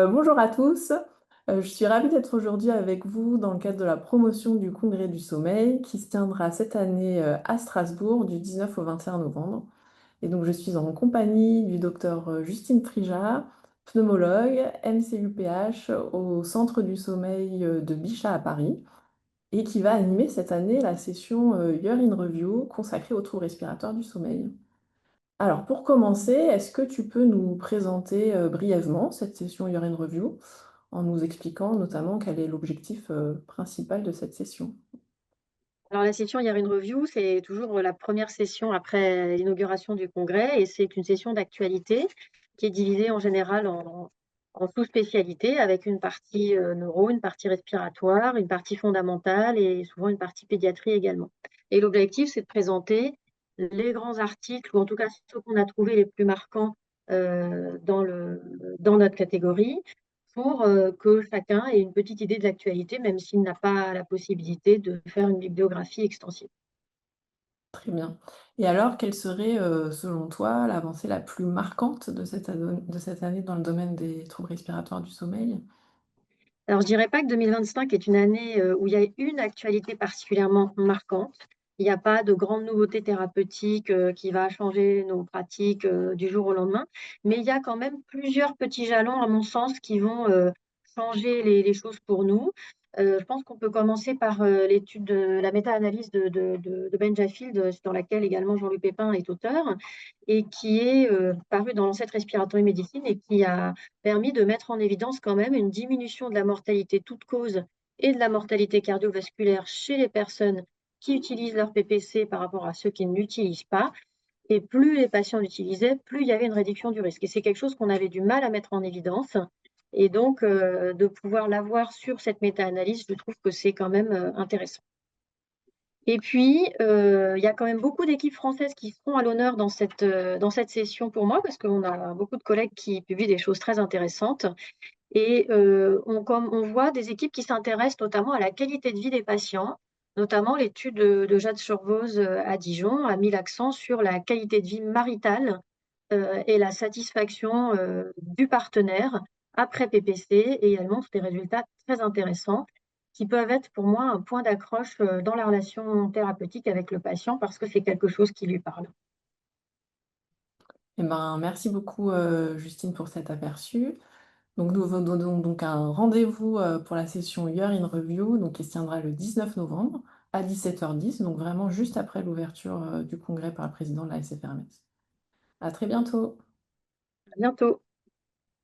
Bonjour à tous. Je suis ravie d'être aujourd'hui avec vous dans le cadre de la promotion du Congrès du sommeil qui se tiendra cette année à Strasbourg du 19 au 21 novembre. Et donc je suis en compagnie du docteur Justine Prija, pneumologue, MCUPH au Centre du sommeil de Bichat à Paris et qui va animer cette année la session Year in Review consacrée aux troubles respiratoires du sommeil. Alors, pour commencer, est-ce que tu peux nous présenter brièvement cette session Year in Review en nous expliquant notamment quel est l'objectif principal de cette session? Alors la session Year in Review, c'est toujours la première session après l'inauguration du congrès et c'est une session d'actualité qui est divisée en général en sous-spécialités avec une partie neuro, une partie respiratoire, une partie fondamentale et souvent une partie pédiatrie également. Et l'objectif, c'est de présenter les grands articles, ou en tout cas ceux qu'on a trouvés les plus marquants dans notre catégorie, pour que chacun ait une petite idée de l'actualité, même s'il n'a pas la possibilité de faire une bibliographie extensive. Très bien. Et alors, quelle serait, selon toi, l'avancée la plus marquante de cette année dans le domaine des troubles respiratoires du sommeil? Alors, je dirais pas que 2025 est une année où il y a une actualité particulièrement marquante. Il n'y a pas de grande nouveauté thérapeutique qui va changer nos pratiques du jour au lendemain, mais il y a quand même plusieurs petits jalons, à mon sens, qui vont changer les choses pour nous. Je pense qu'on peut commencer par l'étude de la méta-analyse de Ben Jaffield, dans laquelle également Jean-Louis Pépin est auteur, et qui est parue dans l'Ancêtre Respiratory Medicine et qui a permis de mettre en évidence quand même une diminution de la mortalité toute cause et de la mortalité cardiovasculaire chez les personnes qui utilisent leur PPC par rapport à ceux qui ne l'utilisent pas. Et plus les patients l'utilisaient, plus il y avait une réduction du risque. Et c'est quelque chose qu'on avait du mal à mettre en évidence. Et donc, de pouvoir l'avoir sur cette méta-analyse, je trouve que c'est quand même intéressant. Et puis, il y a quand même beaucoup d'équipes françaises qui seront à l'honneur dans cette session pour moi, parce qu'on a beaucoup de collègues qui publient des choses très intéressantes. Et on voit des équipes qui s'intéressent notamment à la qualité de vie des patients, notamment l'étude de Jade Chorvoz à Dijon a mis l'accent sur la qualité de vie maritale et la satisfaction du partenaire après PPC, et elle montre des résultats très intéressants qui peuvent être pour moi un point d'accroche dans la relation thérapeutique avec le patient parce que c'est quelque chose qui lui parle. Eh ben, merci beaucoup, Justine, pour cet aperçu. Donc, nous vous donnons donc un rendez-vous pour la session Year in Review, donc, qui se tiendra le 19 novembre à 17h10, donc vraiment juste après l'ouverture du congrès par le président de la SFRMS. À très bientôt. À bientôt.